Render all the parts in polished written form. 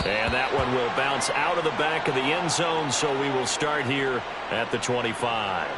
And that one will bounce out of the back of the end zone, so we will start here at the 25.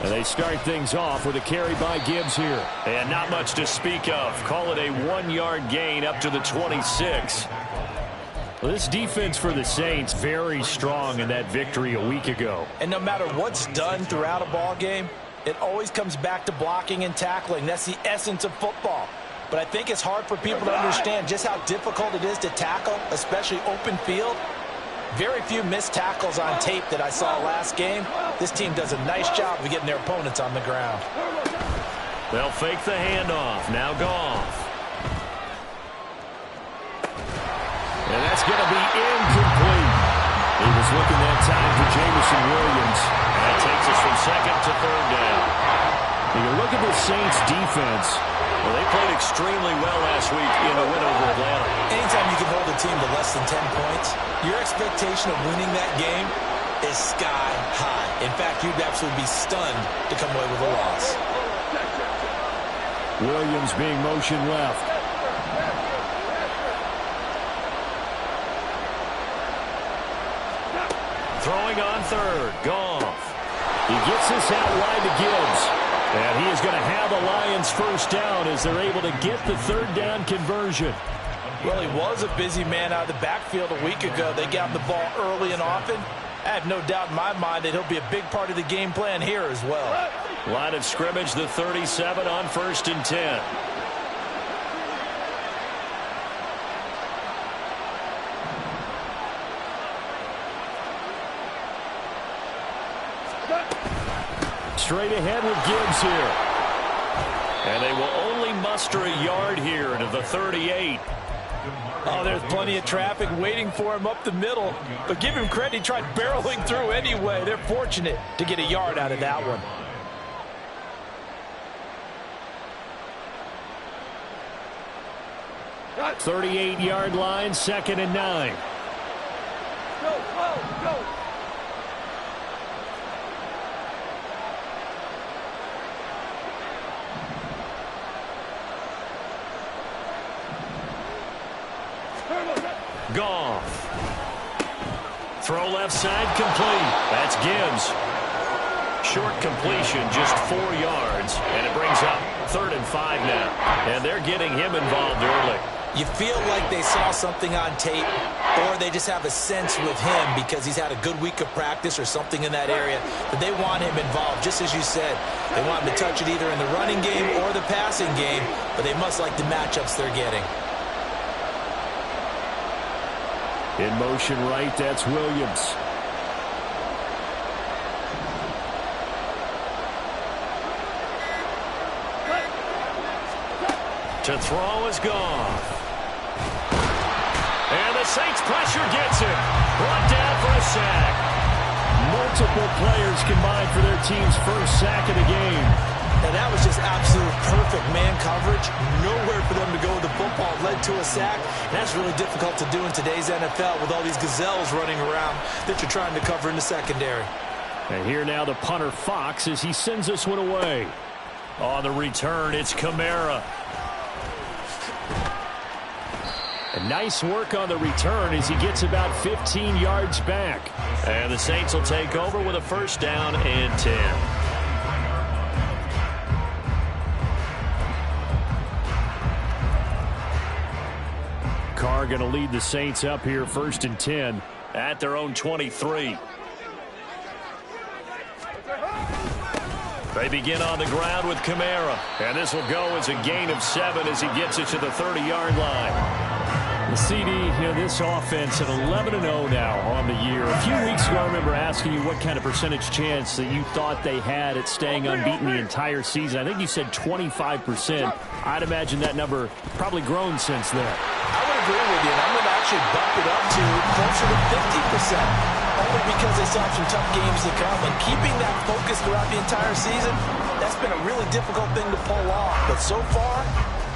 And they start things off with a carry by Gibbs here. And not much to speak of. Call it a 1-yard gain up to the 26. Well, this defense for the Saints very strong in that victory a week ago. And no matter what's done throughout a ball game, it always comes back to blocking and tackling. That's the essence of football. But I think it's hard for people to understand just how difficult it is to tackle, especially open field. Very few missed tackles on tape that I saw last game. This team does a nice job of getting their opponents on the ground. They'll fake the handoff. Now Goff. And that's going to be incomplete. He was looking that time for Jameson Williams. And that takes us from second to third down. You look at the Saints defense. Well, they played extremely well last week in the win over Atlanta. Anytime you can hold a team to less than 10 points, your expectation of winning that game is sky high. In fact, you'd absolutely be stunned to come away with a loss. Williams being motioned left. Throwing on third. Goff. He gets this out wide to Gibbs. And he is going to have the Lions first down as they're able to get the third down conversion. Well, he was a busy man out of the backfield a week ago. They got him the ball early and often. I have no doubt in my mind that he'll be a big part of the game plan here as well. Line of scrimmage, the 37 on 1st and 10. Straight ahead with Gibbs here. And they will only muster a yard here to the 38. Oh, there's plenty of traffic waiting for him up the middle. But give him credit, he tried barreling through anyway. They're fortunate to get a yard out of that one. Got 38-yard line, 2nd and 9. Go, go, go. Goff. Throw left side complete. That's Gibbs. Short completion, just 4 yards, and it brings up 3rd and 5 now. And they're getting him involved early. You feel like they saw something on tape, or they just have a sense with him because he's had a good week of practice or something in that area that they want him involved. Just as you said, they want him to touch it either in the running game or the passing game, but they must like the matchups they're getting. In motion right, that's Williams. To throw is Goff. And the Saints pressure gets it. Brought down for a sack. Multiple players combined for their team's first sack of the game. And that was just absolute perfect man coverage. Nowhere for them to go with the football. Led to a sack. And that's really difficult to do in today's NFL with all these gazelles running around that you're trying to cover in the secondary. And here now the punter Fox as he sends this one away. On the return, it's Kamara. And nice work on the return as he gets about 15 yards back. And the Saints will take over with a 1st down and 10. Carr going to lead the Saints up here 1st and 10. At their own 23. They begin on the ground with Kamara. And this will go as a gain of 7 as he gets it to the 30-yard line. CD, this offense at 11-0 now on the year. A few weeks ago, I remember asking you what kind of percentage chance that you thought they had at staying unbeaten the entire season. I think you said 25%. I'd imagine that number probably grown since then. I would agree with you, and I'm going to actually bump it up to closer to 50%. Only because they saw some tough games to come. And keeping that focus throughout the entire season, that's been a really difficult thing to pull off. But so far,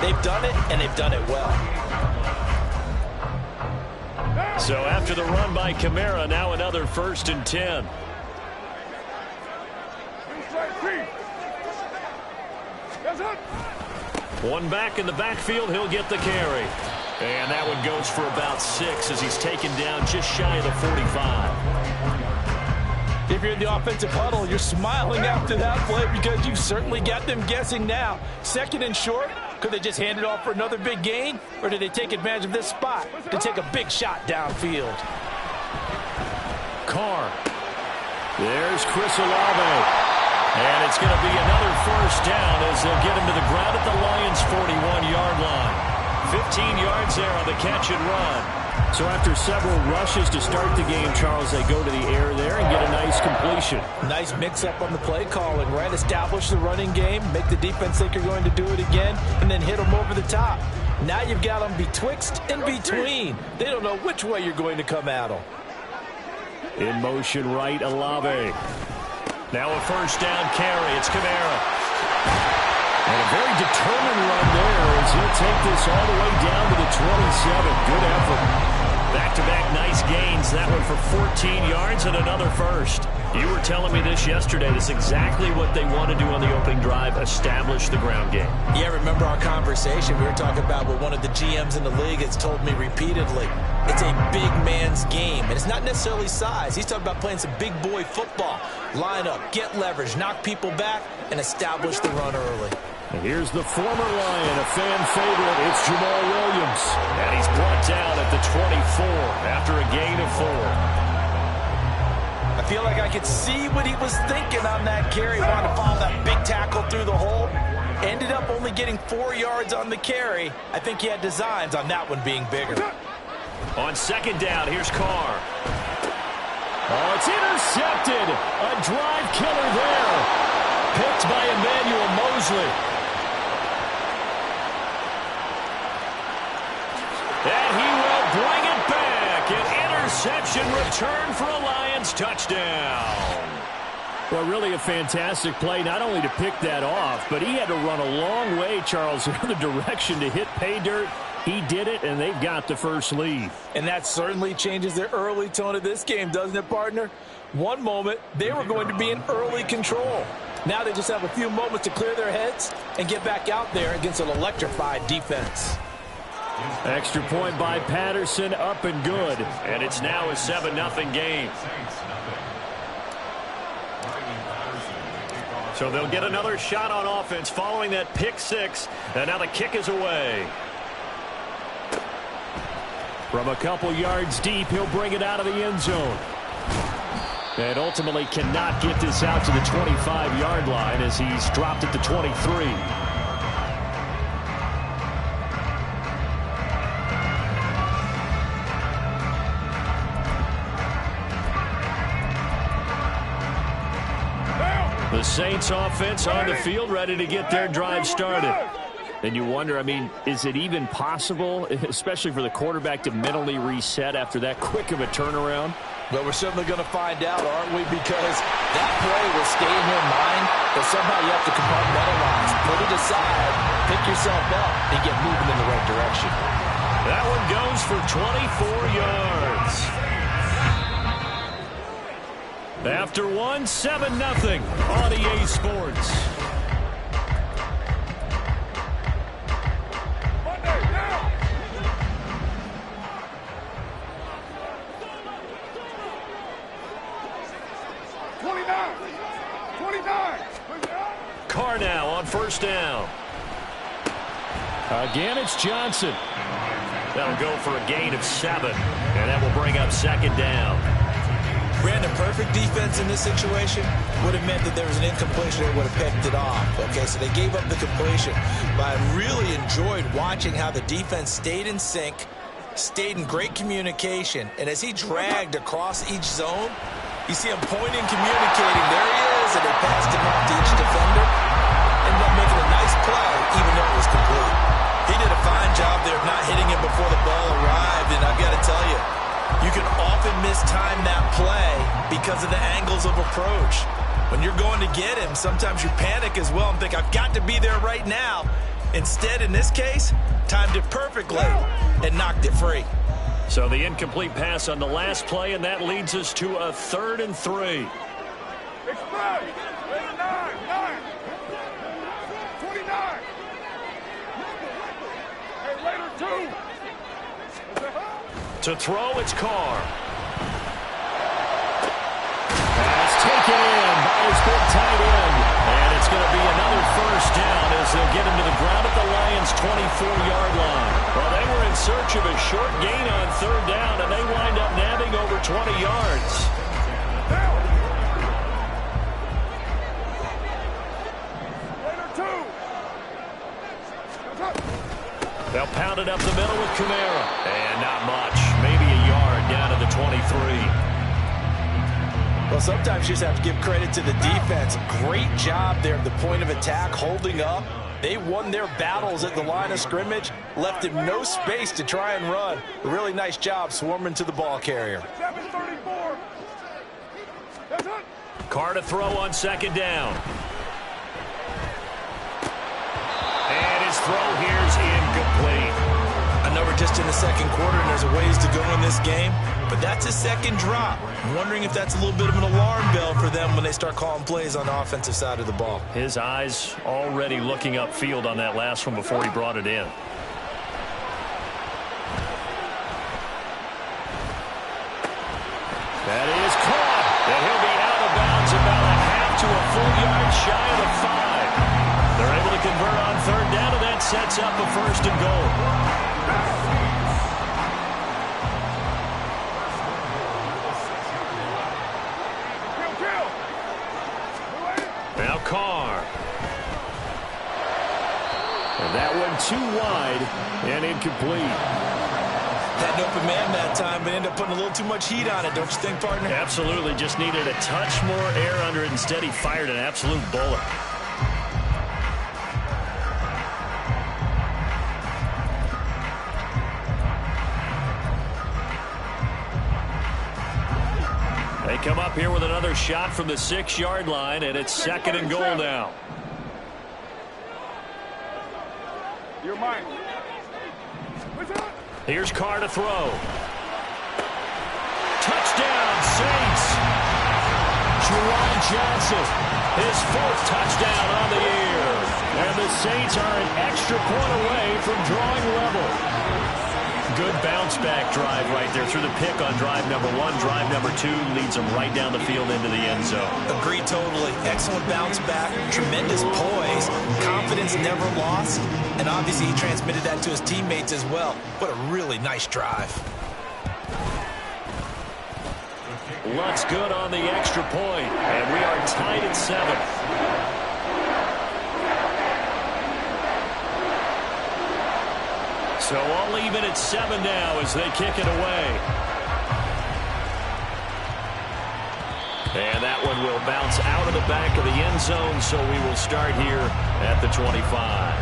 they've done it, and they've done it well. So after the run by Kamara, now another 1st and 10. One back in the backfield, he'll get the carry. And that one goes for about 6 as he's taken down just shy of the 45. If you're in the offensive huddle, you're smiling after that play because you've certainly got them guessing now. 2nd and short. Could they just hand it off for another big gain? Or did they take advantage of this spot to take a big shot downfield? Carr. There's Chris Olave. And it's going to be another 1st down as they'll get him to the ground at the Lions' 41-yard line. 15 yards there on the catch and run. So after several rushes to start the game, Charles, they go to the air there and get a nice completion. Nice mix-up on the play calling, right? Establish the running game, make the defense think you're going to do it again, and then hit them over the top. Now you've got them betwixt and between. They don't know which way you're going to come at them. In motion right, Olave. Now a 1st down carry. It's Kamara. And a very determined run there as he'll take this all the way down to the 27. Good effort. Back-to-back nice gains. That one for 14 yards and another 1st. You were telling me this yesterday. This is exactly what they want to do on the opening drive, establish the ground game. Yeah, remember our conversation. We were talking about what one of the GMs in the league has told me repeatedly. It's a big man's game, and it's not necessarily size. He's talking about playing some big boy football. Line up, get leverage, knock people back, and establish the run early. And here's the former Lion, a fan favorite. It's Jamal Williams. And he's brought down at the 24 after a gain of 4. I feel like I could see what he was thinking on that carry. Wanted to follow that big tackle through the hole. Ended up only getting 4 yards on the carry. I think he had designs on that one being bigger. On 2nd down, here's Carr. Oh, it's intercepted. A drive killer there. Picked by Emmanuel Mosley. And he will bring it back. An interception return for a Lions touchdown. Well, really a fantastic play, not only to pick that off, but he had to run a long way, Charles, in the other direction to hit pay dirt. He did it, and they've got the first lead. And that certainly changes the early tone of this game, doesn't it, partner? One moment, they were going to be in early control. Now they just have a few moments to clear their heads and get back out there against an electrified defense. Extra point by Patterson, up and good. And it's now a 7-0 game. So they'll get another shot on offense following that pick 6. And now the kick is away. From a couple yards deep, he'll bring it out of the end zone. And ultimately cannot get this out to the 25-yard line as he's dropped at the 23. The Saints offense on the field, ready to get their drive started. And you wonder, I mean, is it even possible, especially for the quarterback, to mentally reset after that quick of a turnaround? Well, we're certainly going to find out, aren't we? Because that play will stay in your mind, but somehow you have to compartmentalize, put it aside, pick yourself up, and get moving in the right direction. That one goes for 24 yards. After 7-0 on EA Sports. Carr now on 1st down. Again, it's Johnson. That'll go for a gain of 7, and that will bring up 2nd down. Brandon, perfect defense in this situation would have meant that there was an incompletion. They would have picked it off. Okay, so they gave up the completion. But I really enjoyed watching how the defense stayed in sync, stayed in great communication, and as he dragged across each zone, you see him pointing, communicating. There he is, and they passed him off to each defender. Ended up making a nice play, even though it was complete. He did a fine job there of not hitting him before the ball arrived, and I've got to tell you, you can often mistime that play because of the angles of approach. When you're going to get him, sometimes you panic as well and think, I've got to be there right now. Instead, in this case, timed it perfectly and knocked it free. So the incomplete pass on the last play, and that leads us to a 3rd and 3. It's 9, 9, 29. Hey, later 2. To throw, it's Carr. Pass taken in by his big tight end. And it's going to be another first down as they'll get him to the ground at the Lions' 24-yard line. Well, they were in search of a short gain on 3rd down, and they wind up nabbing over 20 yards. They'll pound it up the middle with Kamara. And not much. Maybe a yard down to the 23. Well, sometimes you just have to give credit to the defense. Great job there at the point of attack, holding up. They won their battles at the line of scrimmage, left him no space to try and run. A really nice job swarming to the ball carrier. 734. Carr to throw on 2nd down. And his throw here's incomplete. I know we're just in the 2nd quarter and there's a ways to go in this game, but that's a 2nd drop. I'm wondering if that's a little bit of an alarm bell for them when they start calling plays on the offensive side of the ball. His eyes already looking upfield on that last one before he brought it in. That is caught, and he'll be out of bounds about a half to a full yard shy of the 5. They're able to convert on 3rd down, and that sets up a 1st and goal. Now Carr. And that one too wide and incomplete. Had an open man that time, but ended up putting a little too much heat on it, don't you think, partner? Absolutely. Just needed a touch more air under it. Instead, he fired an absolute bullet. They come up here with another shot from the 6-yard line, and it's 2nd and goal now. You're mine. Here's Carr to throw. Touchdown, Saints. Juwan Johnson, his 4th touchdown on the year. And the Saints are an extra point away from drawing level. Good bounce-back drive right there through the pick on drive number 1. Drive number 2 leads them right down the field into the end zone. Agreed totally. Excellent bounce back, tremendous poise, confidence never lost, and obviously he transmitted that to his teammates as well. What a really nice drive. Luck's good on the extra point, and we are tied at 7. So all even at 7 now as they kick it away. And that one will bounce out of the back of the end zone, so we will start here at the 25.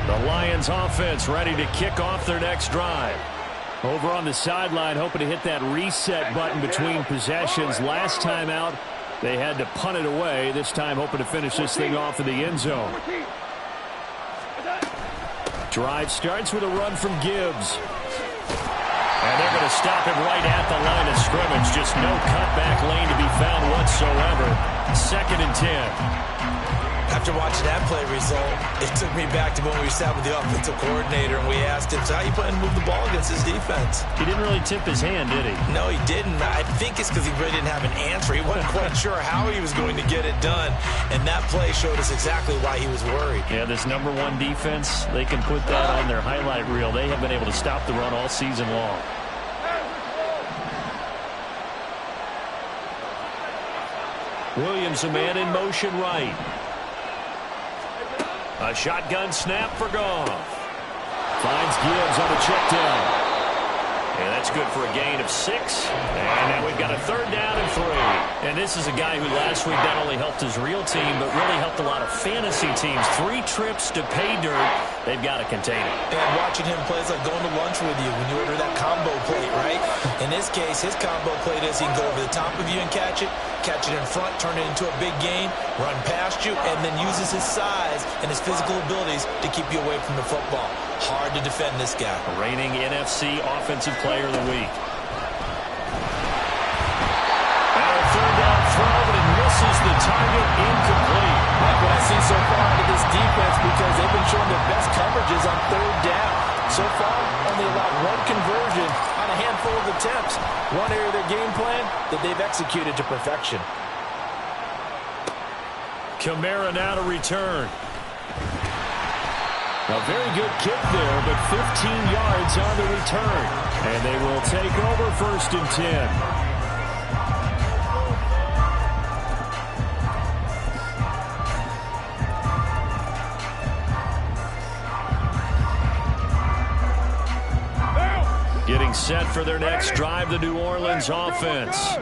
The Lions offense ready to kick off their next drive. Over on the sideline, hoping to hit that reset button between possessions. Last time out, they had to punt it away. This time hoping to finish this thing off in the end zone. Drive starts with a run from Gibbs. And they're going to stop him right at the line of scrimmage. Just no cutback lane to be found whatsoever. 2nd and 10. After watching that play result, it took me back to when we sat with the offensive coordinator and we asked him, so how you plan to move the ball against his defense? He didn't really tip his hand, did he? No, he didn't. I think it's because he really didn't have an answer. He wasn't quite sure how he was going to get it done, and that play showed us exactly why he was worried. Yeah, this number 1 defense, they can put that on their highlight reel. They have been able to stop the run all season long. Williams, a man in motion right. A shotgun snap for Goff. Finds Gibbs on the check down. And that's good for a gain of 6. And now we've got a 3rd down and 3. And this is a guy who last week not only helped his real team, but really helped a lot of fantasy teams. 3 trips to pay dirt. They've got to contain it. And watching him play is like going to lunch with you when you order that combo plate, right? In this case, his combo plate is he can go over the top of you and catch it in front, turn it into a big gain, run past you, and then uses his size and his physical abilities to keep you away from the football. Hard to defend this guy. Reigning NFC Offensive Player of the Week. And a 3rd down throw, but it misses the target, incomplete. Like what I see so far out of this defense, because they've been showing their best coverages on 3rd down. So far, only allowed 1 conversion on a handful of attempts. One area of their game plan that they've executed to perfection. Kamara now to return. A very good kick there, but 15 yards on the return. And they will take over 1st and 10. Getting set for their next drive, the New Orleans offense.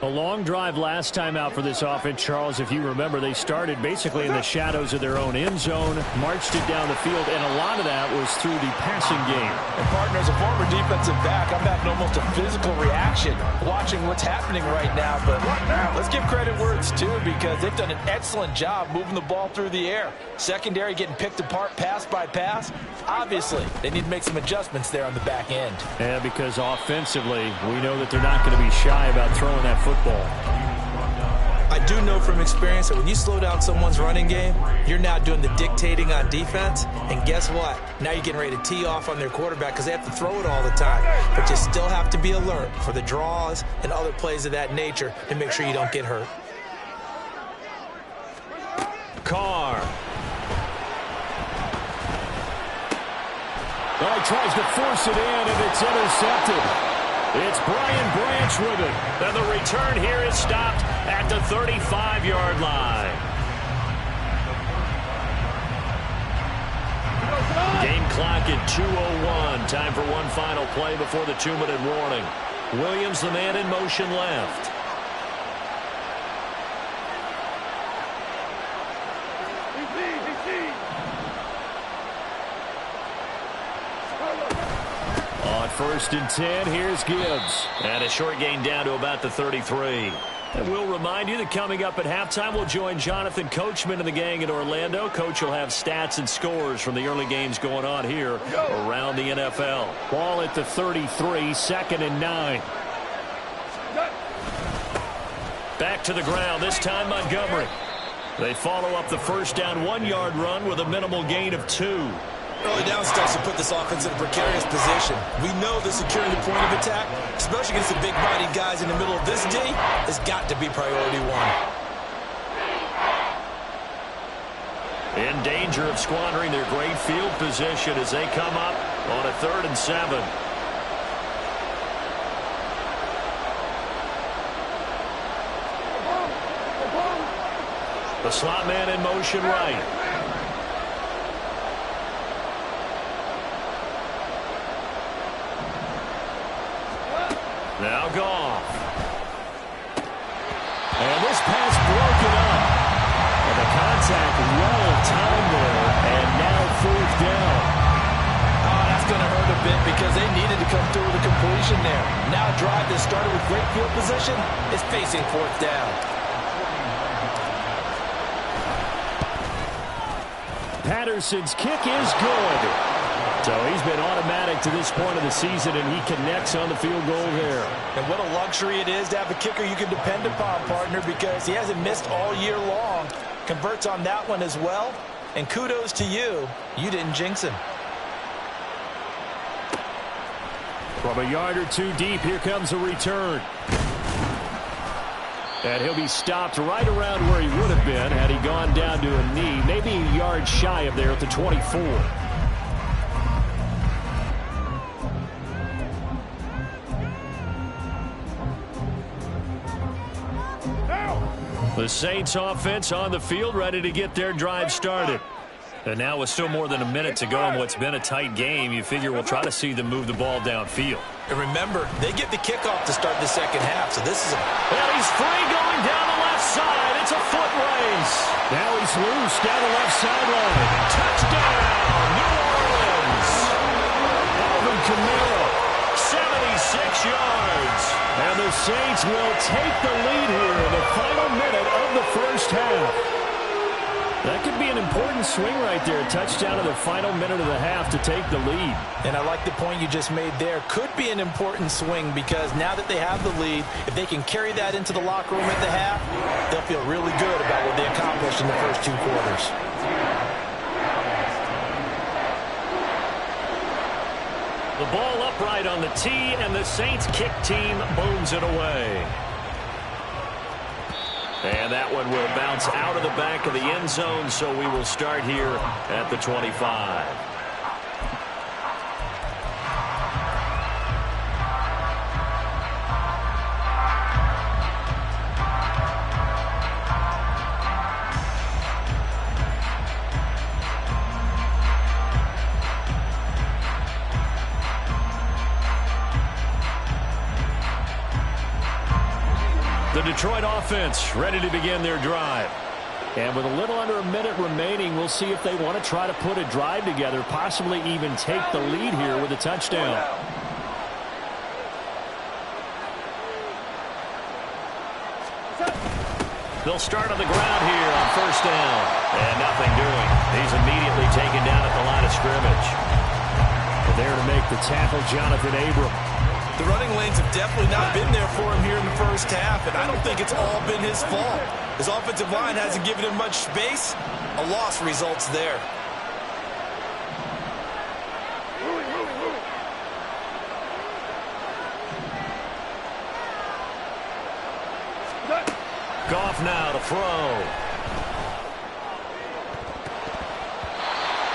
A long drive last time out for this offense, Charles. If you remember, they started basically in the shadows of their own end zone, marched it down the field, and a lot of that was through the passing game. And partner, as a former defensive back, I'm having almost a physical reaction watching what's happening right now. But let's give credit where it's due, because they've done an excellent job moving the ball through the air. Secondary getting picked apart pass by pass. Obviously, they need to make some adjustments there on the back end. Yeah, because offensively, we know that they're not going to be shy about throwing that football. I do know from experience that when you slow down someone's running game, you're now doing the dictating on defense. And guess what? Now you're getting ready to tee off on their quarterback because they have to throw it all the time. But you still have to be alert for the draws and other plays of that nature to make sure you don't get hurt. Carr. Oh, he tries to force it in, and it's intercepted. It's Brian Branch with it. And the return here is stopped at the 35-yard line. Game clock at 2:01. Time for one final play before the 2-minute warning. Williams, the man in motion left. On 1st and 10, here's Gibbs. And a short gain down to about the 33. And we'll remind you that coming up at halftime, we'll join Jonathan Coachman and the gang in Orlando. Coach will have stats and scores from the early games going on here around the NFL. Ball at the 33, 2nd and 9. Back to the ground, this time Montgomery. They follow up the 1st down 1-yard run with a minimal gain of 2. Early down steps to put this offense in a precarious position. We know the securing the point of attack, especially against the big-bodied guys in the middle of this D, has got to be priority 1. In danger of squandering their great field position as they come up on a 3rd and 7. The slot man in motion right. Now Goff. And this pass broken up. And the contact well timed there. And now 4th down. Oh, that's going to hurt a bit because they needed to come through with a completion there. Now a drive that started with great field position is facing 4th down. Patterson's kick is good. So he's been automatic to this point of the season, and he connects on the field goal there. And what a luxury it is to have a kicker you can depend upon, partner, because he hasn't missed all year long. Converts on that one as well. And kudos to you. You didn't jinx him. From a yard or 2 deep, here comes a return. And he'll be stopped right around where he would have been had he gone down to a knee, maybe a yard shy of there at the 24. The Saints offense on the field, ready to get their drive started. And now with still more than a minute to go in what's been a tight game, you figure we'll try to see them move the ball downfield. And remember, they get the kickoff to start the second half, so this is a... And he's free going down the left side. It's a foot race. Now he's loose down the left sideline. Touchdown, New Orleans. Alvin Kamara. 76 yards. And the Saints will take the lead here in the final minute of the first half. That could be an important swing right there. A touchdown in the final minute of the half to take the lead. And I like the point you just made there. Could be an important swing because now that they have the lead, if they can carry that into the locker room at the half, they'll feel really good about what they accomplished in the first 2 quarters. The ball upright on the tee, and the Saints kick team booms it away. And that one will bounce out of the back of the end zone, so we will start here at the 25. The Detroit offense ready to begin their drive. And with a little under a minute remaining, we'll see if they want to try to put a drive together, possibly even take the lead here with a touchdown. They'll start on the ground here on first down. And nothing doing. He's immediately taken down at the line of scrimmage. There to make the tackle, Jonathan Abram. The running lanes have definitely not been there for him here in the first half, and I don't think it's all been his fault. His offensive line hasn't given him much space. A loss results there. Goff now to throw.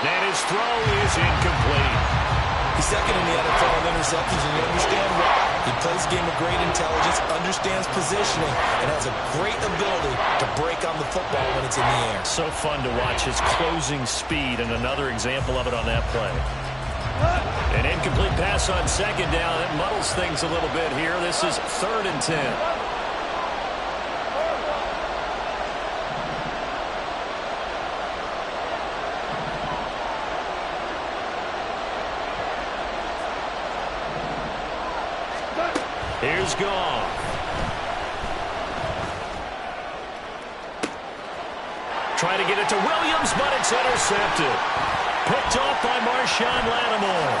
And his throw is incomplete. He's second in the NFL in interceptions, and you understand why. He plays a game of great intelligence, understands positioning, and has a great ability to break on the football when it's in the air. So fun to watch his closing speed, and another example of it on that play. An incomplete pass on second down. That muddles things a little bit here. This is 3rd and 10. Here's Goff. Trying to get it to Williams, but it's intercepted. Picked off by Marshawn Lattimore.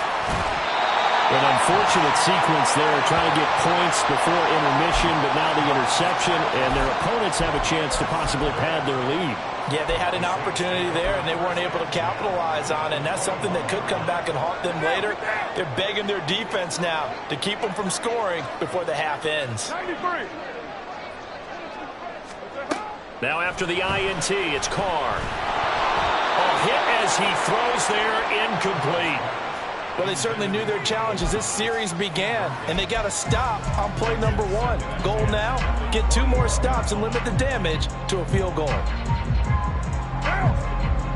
An unfortunate sequence there, trying to get points before intermission, but now the interception, and their opponents have a chance to possibly pad their lead. Yeah, they had an opportunity there, and they weren't able to capitalize on it, and that's something that could come back and haunt them later. They're begging their defense now to keep them from scoring before the half ends. 93. Now after the INT, it's Carr. A hit as he throws there, incomplete. Well, they certainly knew their challenge as this series began, and they got to stop on play number 1. Goal now, get 2 more stops and limit the damage to a field goal.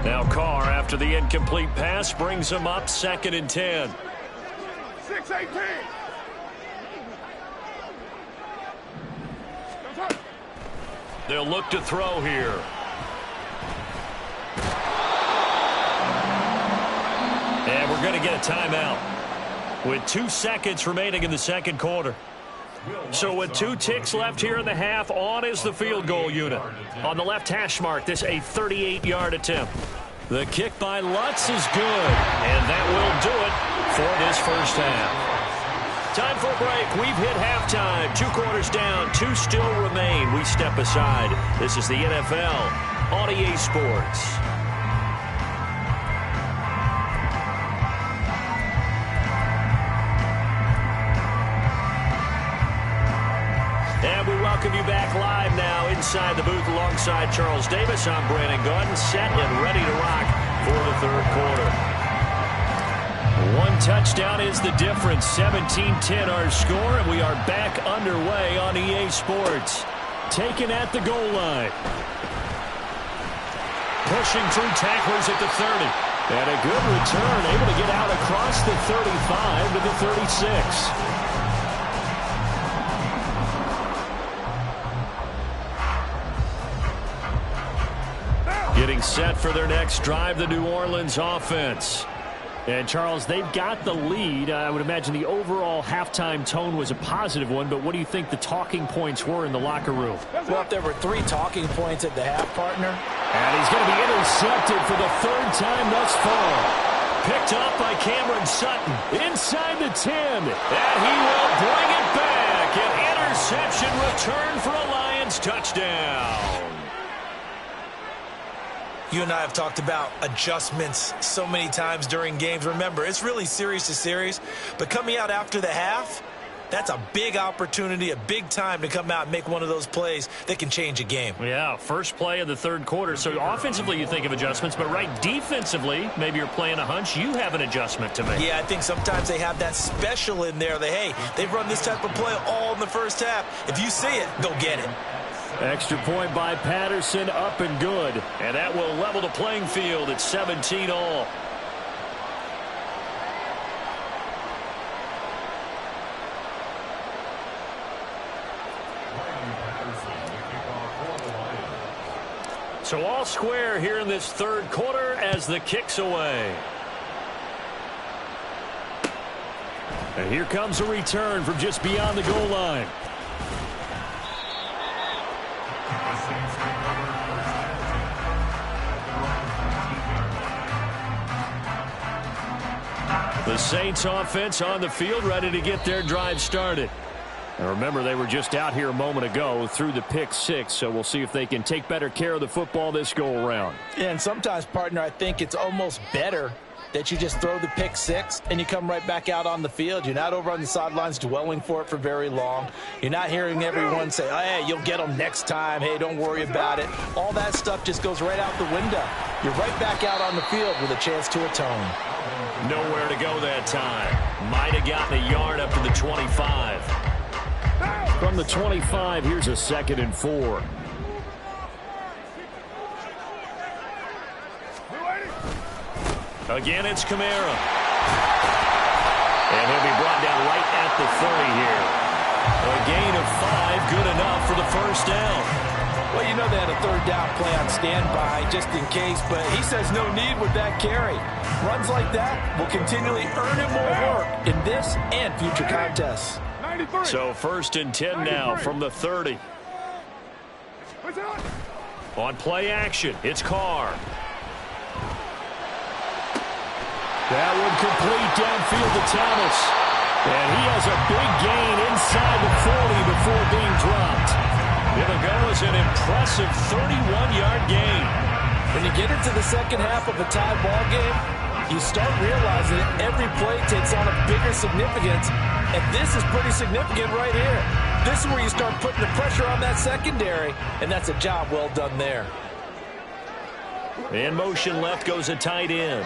Now Carr, after the incomplete pass, brings him up 2nd and 10. 6-18. They'll look to throw here. And we're going to get a timeout with 2 seconds remaining in the second quarter. So with 2 ticks left here in the half, on is the field goal unit. On the left hash mark, this a 38-yard attempt. The kick by Lutz is good, and that will do it for this first half. Time for a break. We've hit halftime. 2 quarters down, 2 still remain. We step aside. This is the NFL on EA Sports. And we welcome you back live now inside the booth alongside Charles Davis. I'm Brandon Gaudin, set and ready to rock for the third quarter. 1 touchdown is the difference. 17-10 our score, and we are back underway on EA Sports. Taken at the goal line. pushing through tacklers at the 30. And a good return, able to get out across the 35 to the 36. Getting set for their next drive, the New Orleans offense. And, Charles, they've got the lead. I would imagine the overall halftime tone was a positive one, but what do you think the talking points were in the locker room? Well, if there were 3 talking points at the half, partner. And he's going to be intercepted for the 3rd time thus far. Picked up by Cameron Sutton inside the 10. And he will bring it back. An interception return for a Lions touchdown. You and I have talked about adjustments so many times during games. Remember, it's really series to series. But coming out after the half, that's a big opportunity, a big time to come out and make one of those plays that can change a game. Yeah, first play of the 3rd quarter. So offensively you think of adjustments, but right defensively, maybe you're playing a hunch. You have an adjustment to make. Yeah, I think sometimes they have that special in there that, hey, they've run this type of play all in the first half. If you see it, go get it. Extra point by Patterson, up and good. And that will level the playing field at 17 all. So all square here in this 3rd quarter as the kick's away. And here comes a return from just beyond the goal line. The Saints offense on the field, ready to get their drive started. And remember, they were just out here a moment ago through the pick 6, so we'll see if they can take better care of the football this go-around. And sometimes, partner, I think it's almost better that you just throw the pick 6 and you come right back out on the field. You're not over on the sidelines dwelling for it for very long. You're not hearing everyone say, oh, hey, you'll get them next time. Hey, don't worry about it. All that stuff just goes right out the window. You're right back out on the field with a chance to atone. Nowhere to go that time. Might have gotten a yard up to the 25. From the 25, here's a 2nd and 4. Again, it's Kamara. And he'll be brought down right at the 30 here. A gain of 5, good enough for the first down. Well, you know they had a 3rd down play on standby just in case, but he says no need with that carry. Runs like that will continually earn him more work in this and future contests. So 1st and 10 now from the 30. On play action, it's Carr. That one complete downfield to Thomas. And he has a big gain inside the 40 before being dropped. It'll go as an impressive 31-yard gain. When you get into the second half of a tie ball game, you start realizing that every play takes on a bigger significance, and this is pretty significant right here. This is where you start putting the pressure on that secondary, and that's a job well done there. In motion left goes a tight end.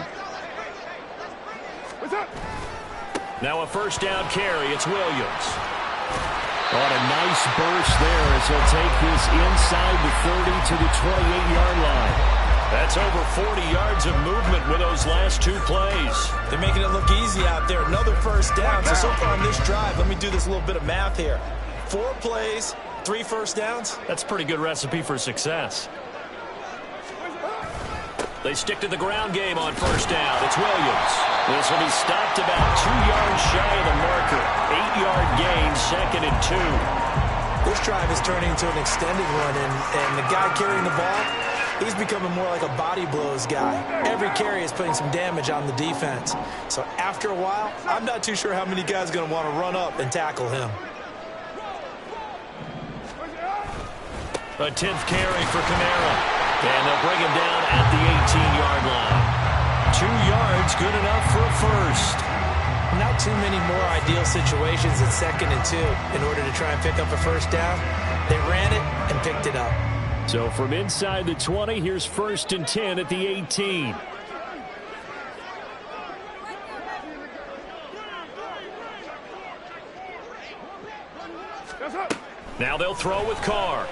Now a 1st down carry. It's Williams. On a nice burst there as he'll take this inside the 30 to the 28-yard line. That's over 40 yards of movement with those last 2 plays. They're making it look easy out there. Another 1st down. So far on this drive, let me do this little bit of math here. 4 plays, 3 1st downs. That's a pretty good recipe for success. They stick to the ground game on 1st down. It's Williams. This will be stopped about 2 yards shy of the marker. 8-yard gain, 2nd and 2. This drive is turning into an extended one, and the guy carrying the ball, he's becoming more like a body blows guy. Every carry is putting some damage on the defense. So after a while, I'm not too sure how many guys are going to want to run up and tackle him. A 10th carry for Kamara. And they'll bring him down at the 18-yard line. 2 yards, good enough for a first. Not too many more ideal situations at 2nd and 2 in order to try and pick up a 1st down. They ran it and picked it up. So from inside the 20, here's 1st and 10 at the 18. Now they'll throw with Carr.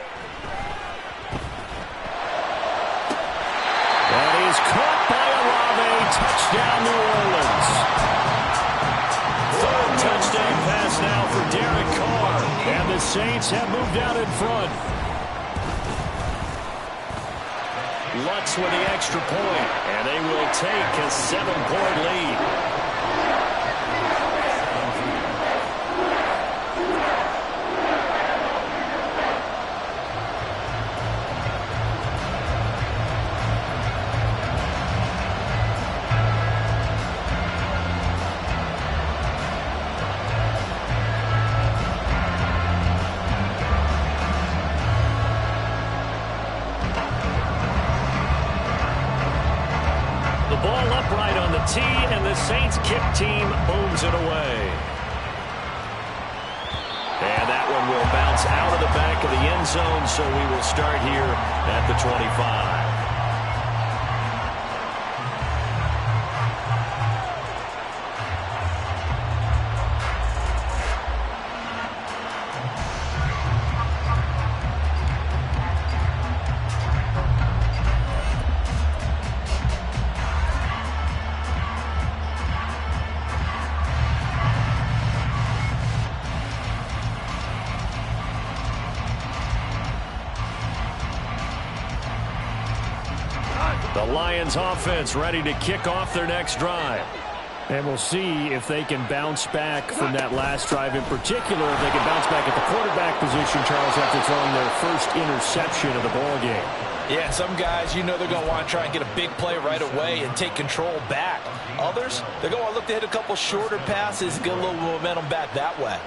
is caught by Olave. Touchdown, New Orleans. Third touchdown pass now for Derek Carr. And the Saints have moved out in front. Lutz with the extra point, and they will take a 7-point lead. Ball upright on the tee, and the Saints kick team booms it away. And that one will bounce out of the back of the end zone, so we will start here at the 25. The Lions offense ready to kick off their next drive. And we'll see if they can bounce back from that last drive, in particular if they can bounce back at the quarterback position, Charles, after throwing their first interception of the ball game. Yeah, some guys, you know they're going to want to try and get a big play right away and take control back. Others, they're going to look to hit a couple shorter passes, get a little momentum back that way.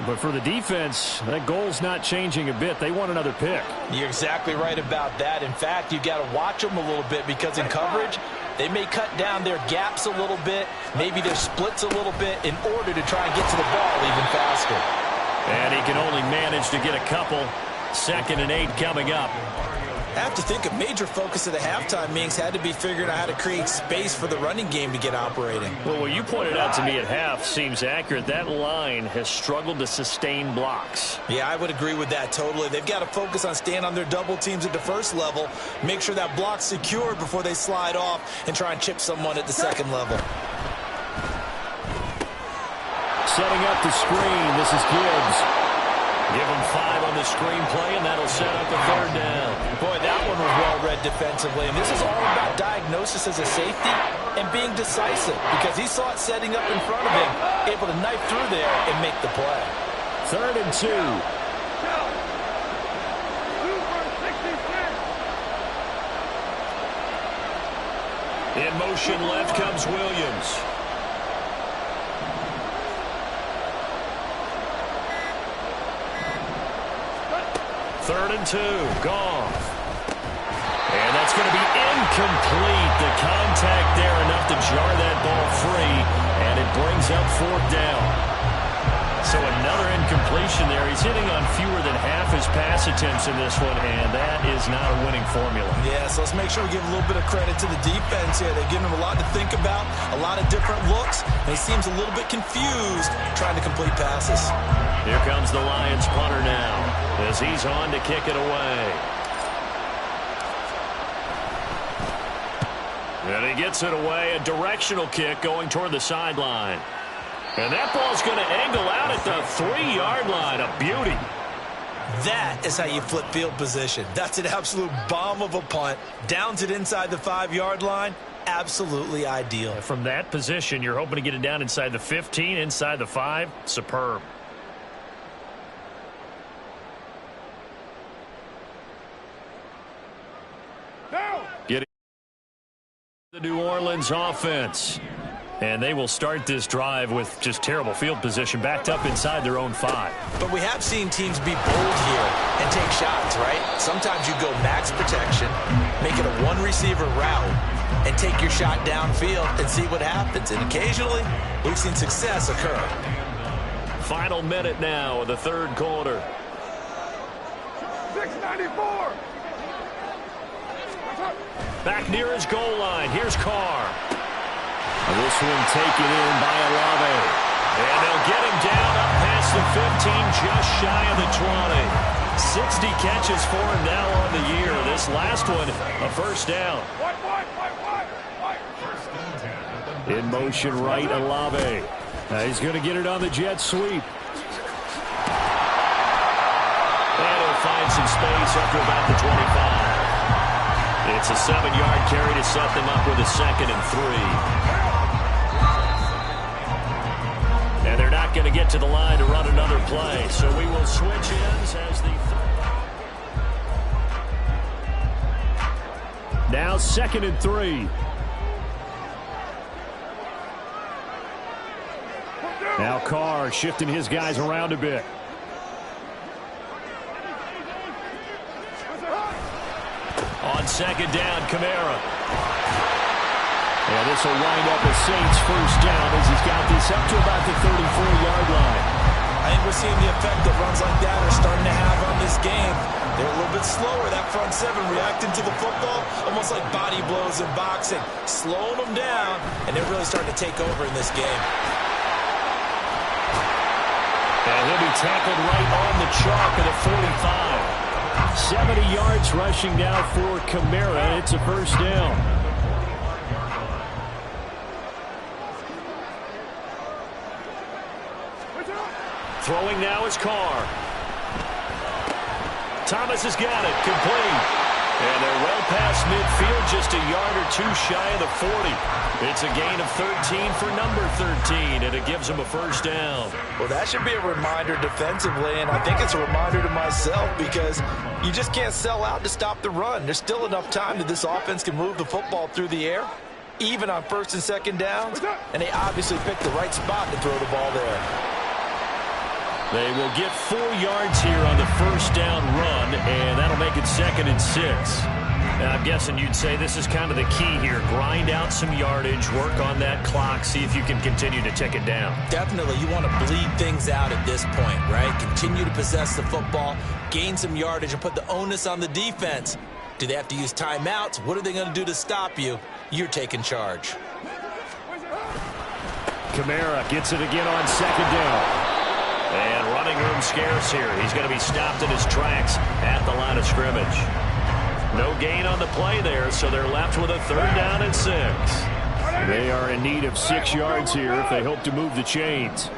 But for the defense, that goal's not changing a bit. They want another pick. You're exactly right about that. In fact, you got to watch them a little bit because in coverage, they may cut down their gaps a little bit, maybe their splits a little bit in order to try and get to the ball even faster. And he can only manage to get a couple. 2nd and 8 coming up. I have to think a major focus of the halftime meetings had to be figuring out how to create space for the running game to get operating. Well, what you pointed out to me at half seems accurate. That line has struggled to sustain blocks. Yeah, I would agree with that totally. They've got to focus on staying on their double teams at the first level, make sure that block's secure before they slide off and try and chip someone at the second level. Setting up the screen, this is Gibbs. Give him 5 on the screenplay, and that'll set up the 3rd down. Boy, that one was well read defensively. And this is all about diagnosis as a safety and being decisive because he saw it setting up in front of him, able to knife through there and make the play. 3rd and 2. In motion left comes Williams. 3rd and 2, Goff. And that's going to be incomplete. The contact there enough to jar that ball free, and it brings up 4th down. So another incompletion there. He's hitting on fewer than half his pass attempts in this one, and that is not a winning formula. Yeah, so let's make sure we give a little bit of credit to the defense here. They're giving him a lot to think about, a lot of different looks, and he seems a little bit confused trying to complete passes. Here comes the Lions punter now as he's on to kick it away. And he gets it away, a directional kick going toward the sideline. And that ball's going to angle out at the 3-yard line. A beauty. That is how you flip field position. That's an absolute bomb of a punt. Downs it inside the 5-yard line. Absolutely ideal. From that position, you're hoping to get it down inside the 15, inside the 5. Superb. Getting the New Orleans offense. And they will start this drive with just terrible field position, backed up inside their own 5. But we have seen teams be bold here and take shots, right? Sometimes you go max protection, make it a one-receiver route, and take your shot downfield and see what happens. And occasionally, we've seen success occur. Final minute now of the 3rd quarter. 694. Back near his goal line. Here's Carr. This one taken in by Olave. And they'll get him down up past the 15, just shy of the 20. 60 catches for him now on the year. This last one, a 1st down. White. In motion right, Olave. He's going to get it on the jet sweep. And he'll find some space up to about the 25. It's a 7-yard carry to set them up with a 2nd and 3. And they're not going to get to the line to run another play. So we will switch ends as the... Now 2nd and 3. Now Carr shifting his guys around a bit. On 2nd down, Kamara. And this will wind up a Saints first down as he's got this up to about the 34-yard line. I think we're seeing the effect that runs like that are starting to have on this game. They're a little bit slower, that front seven, reacting to the football, almost like body blows in boxing, slowing them down, and they're really starting to take over in this game. And he'll be tackled right on the chalk of the 45. 70 yards rushing now for Kamara. It's a first down. Throwing now is Carr. Thomas has got it. Complete. And they're well past midfield, just a yard or two shy of the 40. It's a gain of 13 for number 13, and it gives them a first down. Well, that should be a reminder defensively, and I think it's a reminder to myself because you just can't sell out to stop the run. There's still enough time that this offense can move the football through the air, even on 1st and 2nd downs, and they obviously picked the right spot to throw the ball there. They will get 4 yards here on the first down run, and that'll make it 2nd and 6. And I'm guessing you'd say this is kind of the key here. Grind out some yardage, work on that clock, see if you can continue to tick it down. Definitely, you want to bleed things out at this point, right? Continue to possess the football, gain some yardage, and put the onus on the defense. Do they have to use timeouts? What are they going to do to stop you? You're taking charge. Kamara gets it again on 2nd down. And running room scarce here. He's going to be stopped in his tracks at the line of scrimmage. No gain on the play there, so they're left with a 3rd down and 6. They are in need of 6 yards here if they hope to move the chains.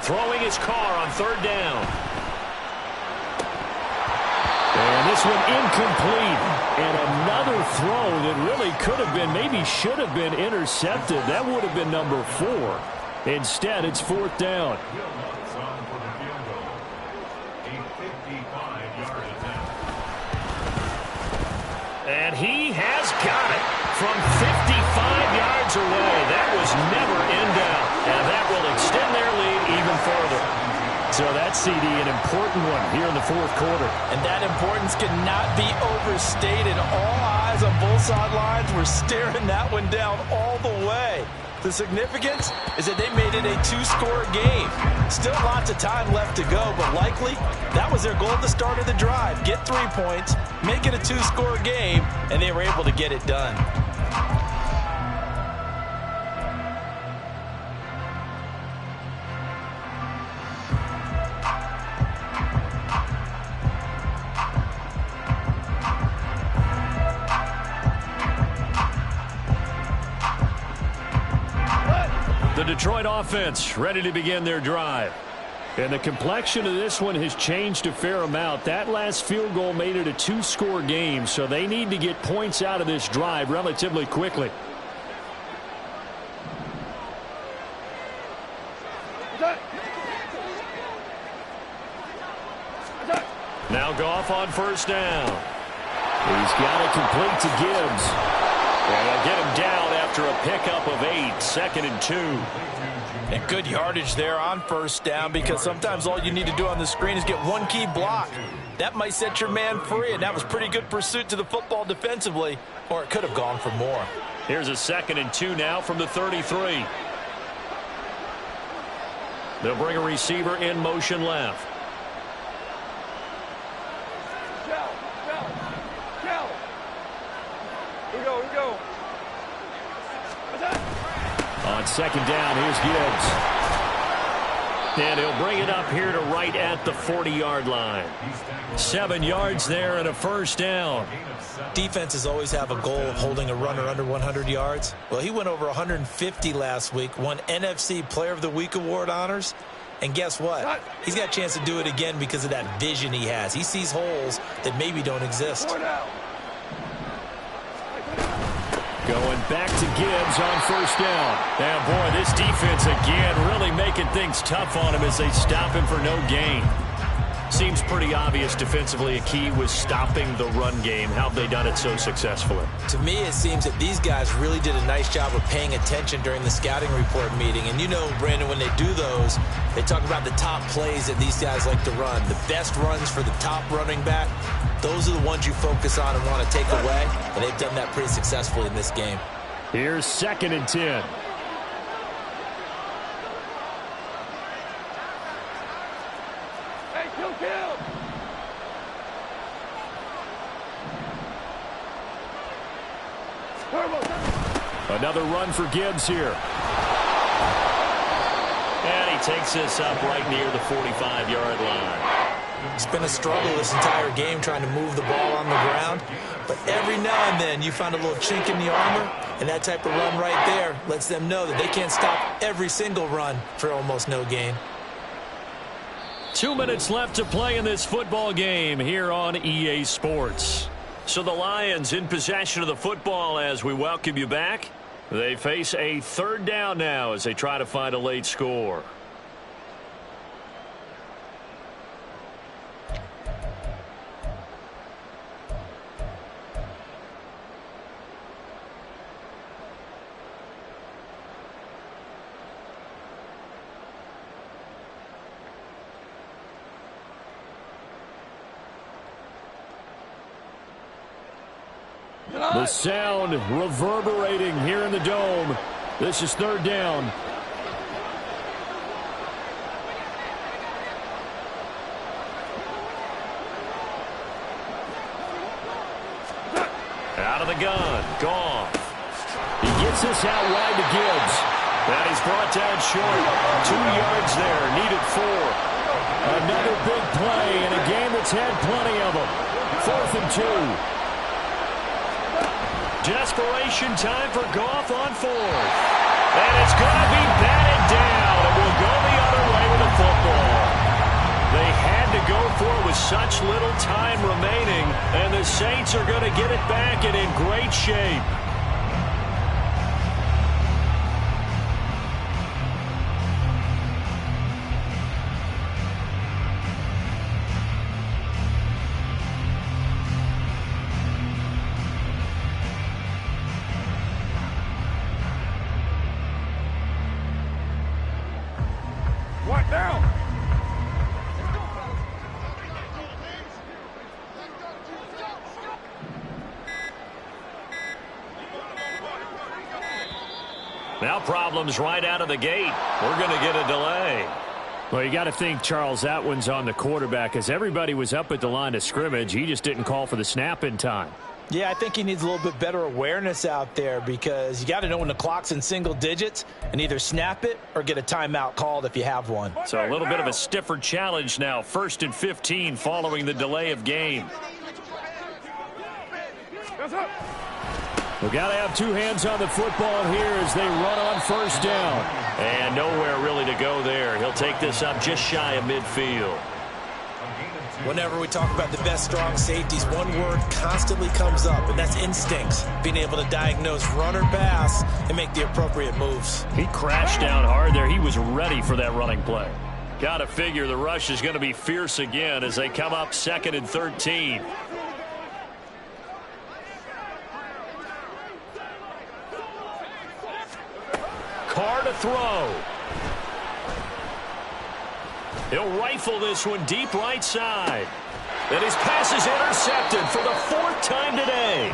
Throwing his Carr on 3rd down. And this one incomplete. And another throw that really could have been, maybe should have been intercepted. That would have been number 4. Instead, it's 4th down. And he has got it from 55 yards away. That was never in doubt. And that will extend their lead even further. So that CD, an important one here in the 4th quarter. And that importance cannot be overstated. All eyes on both sidelines were staring that one down all the way. The significance is that they made it a 2-score game. Still lots of time left to go, but likely that was their goal at the start of the drive. Get 3 points, make it a 2-score game, and they were able to get it done. The Detroit offense ready to begin their drive. And the complexion of this one has changed a fair amount. That last field goal made it a 2-score game, so they need to get points out of this drive relatively quickly. Now Goff on 1st down. He's got it complete to Gibbs. And they'll get him down after a pickup of 8, 2nd and 2. And good yardage there on 1st down because sometimes all you need to do on the screen is get one key block. That might set your man free, and that was pretty good pursuit to the football defensively, or it could have gone for more. Here's a 2nd and 2 now from the 33. They'll bring a receiver in motion left. On 2nd down, here's Gibbs. And he'll bring it up here to right at the 40-yard line. 7 yards there and a first down. Defenses always have a goal of holding a runner under 100 yards. Well, he went over 150 last week, won NFC Player of the Week award honors. And guess what? He's got a chance to do it again because of that vision he has. He sees holes that maybe don't exist. Going back to Gibbs on first down. And boy, this defense again really making things tough on him as they stop him for no gain. Seems pretty obvious defensively a key was stopping the run game. How have they done it so successfully? To me, it seems that these guys really did a nice job of paying attention during the scouting report meeting. And you know, Brandon, when they do those, they talk about the top plays that these guys like to run. The best runs for the top running back, those are the ones you focus on and want to take away. And they've done that pretty successfully in this game. Here's 2nd and 10. Another run for Gibbs here. And he takes this up right near the 45-yard line. It's been a struggle this entire game trying to move the ball on the ground. But every now and then you find a little chink in the armor, and that type of run right there lets them know that they can't stop every single run for almost no gain. 2 minutes left to play in this football game here on EA Sports. So the Lions in possession of the football as we welcome you back. They face a 3rd down now as they try to find a late score. The sound reverberating here in the dome. This is 3rd down. Out of the gun. Goff. He gets this out wide to Gibbs. And he's brought down short. 2 yards there. Needed 4. Another big play in a game that's had plenty of them. 4th and 2. Desperation time for Goff on 4th. And it's going to be batted down. And we'll go the other way with the football. They had to go for it with such little time remaining. And the Saints are going to get it back and in great shape. Now problems right out of the gate. We're going to get a delay. Well, you got to think, Charles, that one's on the quarterback as everybody was up at the line of scrimmage. He just didn't call for the snap in time. Yeah, I think he needs a little bit better awareness out there because you got to know when the clock's in single digits and either snap it or get a timeout called if you have one. So a little bit of a stiffer challenge now. 1st and 15 following the delay of game. We've got to have 2 hands on the football here as they run on 1st down. And nowhere really to go there. He'll take this up just shy of midfield. Whenever we talk about the best strong safeties, one word constantly comes up, and that's instincts. Being able to diagnose run or pass and make the appropriate moves. He crashed down hard there. He was ready for that running play. Got to figure the rush is going to be fierce again as they come up 2nd and 13. Carr to throw. He'll rifle this one deep right side. And his pass is intercepted for the 4th time today.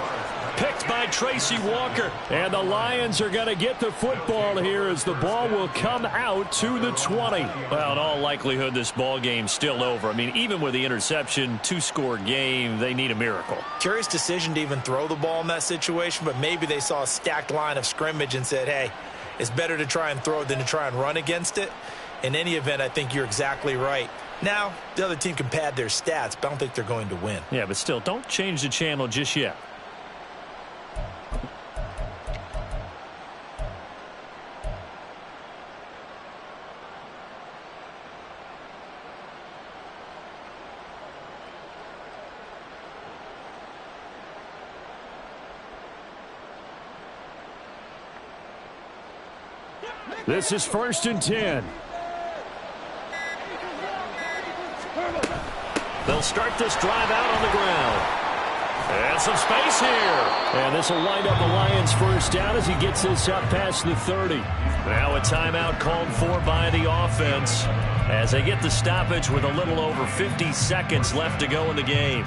Picked by Tracy Walker. And the Lions are going to get the football here as the ball will come out to the 20. Well, in all likelihood, this ball game's still over. I mean, even with the interception, 2-score game, they need a miracle. Curious decision to even throw the ball in that situation, but maybe they saw a stacked line of scrimmage and said, hey, it's better to try and throw than to try and run against it. In any event, I think you're exactly right. Now, the other team can pad their stats, but I don't think they're going to win. Yeah, but still, don't change the channel just yet. This is 1st and 10. They'll start this drive out on the ground. And some space here. And this will wind up the Lions' first down as he gets this up past the 30. Now a timeout called for by the offense as they get the stoppage with a little over 50 seconds left to go in the game.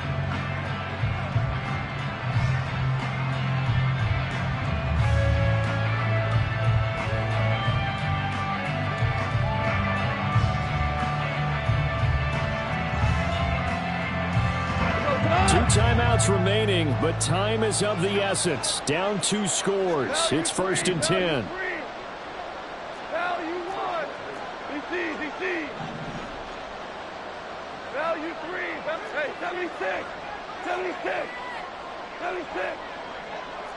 Timeouts remaining, but time is of the essence. Down 2 scores. It's 1st and 10. Value 1. DC. Value 3. Hey, 76.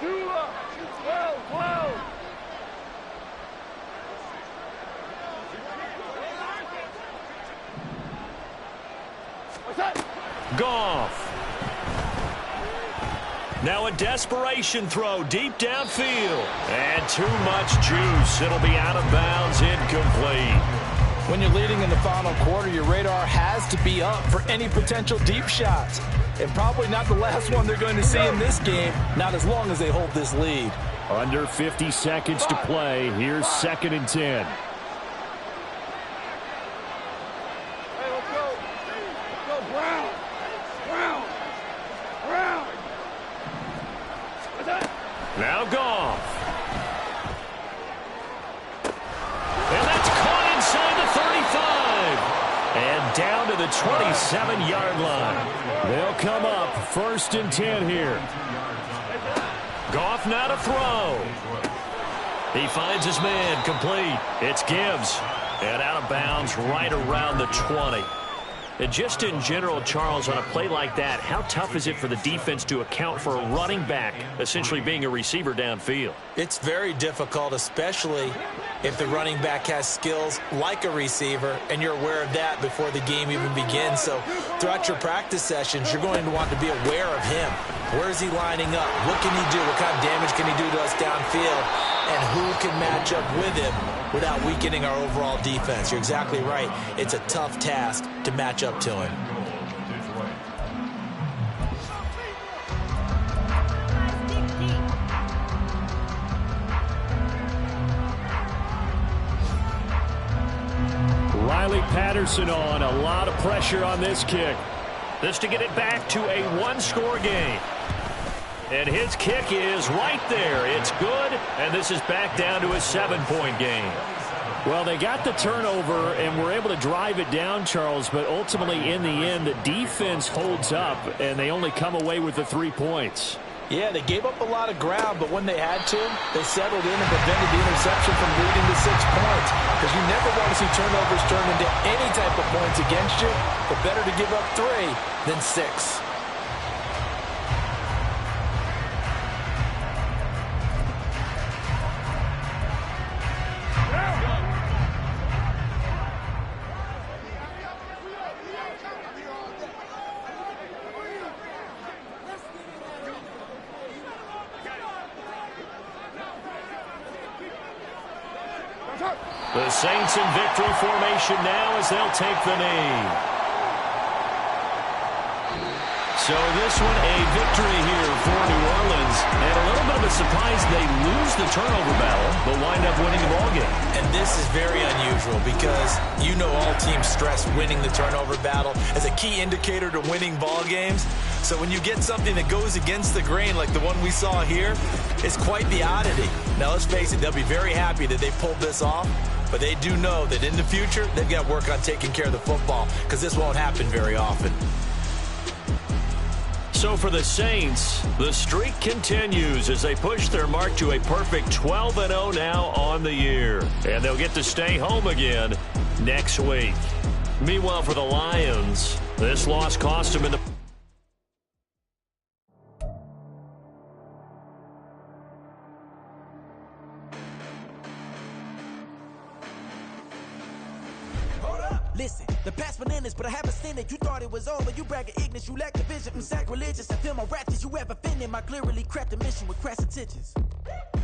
2 up. 12. What's that? Goff. Now a desperation throw deep downfield. And too much juice. It'll be out of bounds, incomplete. When you're leading in the final quarter, your radar has to be up for any potential deep shots. And probably not the last one they're going to see in this game, not as long as they hold this lead. Under 50 seconds to play. Here's 2nd and 10. Hey, let's go. Brown. Now Goff. And that's caught inside the 35. And down to the 27-yard line. They'll come up 1st and 10 here. Goff now to throw. He finds his man complete. It's Gibbs. And out of bounds right around the 20. And just in general, Charles, on a play like that, how tough is it for the defense to account for a running back essentially being a receiver downfield? It's very difficult, especially if the running back has skills like a receiver, and you're aware of that before the game even begins. So throughout your practice sessions, you're going to want to be aware of him. Where is he lining up? What can he do? What kind of damage can he do to us downfield? And who can match up with him without weakening our overall defense? You're exactly right. It's a tough task to match up to him. Riley Patterson on. A lot of pressure on this kick. This to get it back to a 1-score game. And his kick is right there. It's good, and this is back down to a 7-point game. Well, they got the turnover and were able to drive it down, Charles, but ultimately in the end, the defense holds up, and they only come away with the 3 points. Yeah, they gave up a lot of ground, but when they had to, they settled in and prevented the interception from leading to 6 points. Because you never want to see turnovers turn into any type of points against you, but better to give up 3 than 6. The Saints in victory formation now as they'll take the knee. So this one a victory here for New Orleans. And a little bit of a surprise they lose the turnover battle, but wind up winning the ballgame. And this is very unusual because you know all teams stress winning the turnover battle as a key indicator to winning ball games. So when you get something that goes against the grain like the one we saw here, it's quite the oddity. Now let's face it, they'll be very happy that they pulled this off. But they do know that in the future, they've got to work on taking care of the football because this won't happen very often. So for the Saints, the streak continues as they push their mark to a perfect 12-0 now on the year. And they'll get to stay home again next week. Meanwhile, for the Lions, this loss cost them in the... Listen, the past bananas, but I haven't seen it. You thought it was over, you bragging ignorance, you lack the vision. I'm sacrilegious, I feel my raptors, you ever offended my clearly crafted mission with crass intentions.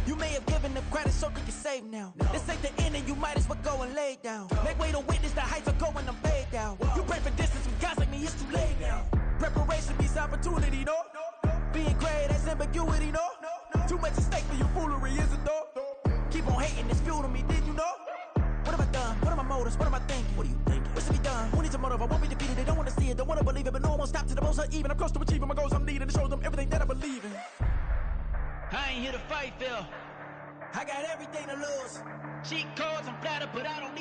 You may have given them credit so they can save now. This ain't the end and you might as well go and lay down. Make way to witness the heights are going, I'm paid down. You pray for distance with guys like me, it's too late now. Preparation beats opportunity, no? Being great, that's ambiguity, no? Too much at stake for your foolery, is it though? Keep on hating, it's fuel to me, did you know? What have I done? What are my motives? What am I thinking? What are you thinking? What's to be done? Who needs a motive? I won't be defeated. They don't want to see it, don't want to believe it, but no one will stop to the most uneven. I'm close to achieving my goals. I'm needing to show them everything that I believe in. I ain't here to fight, Phil. I got everything to lose. Cheat codes, I'm flattered, but I don't need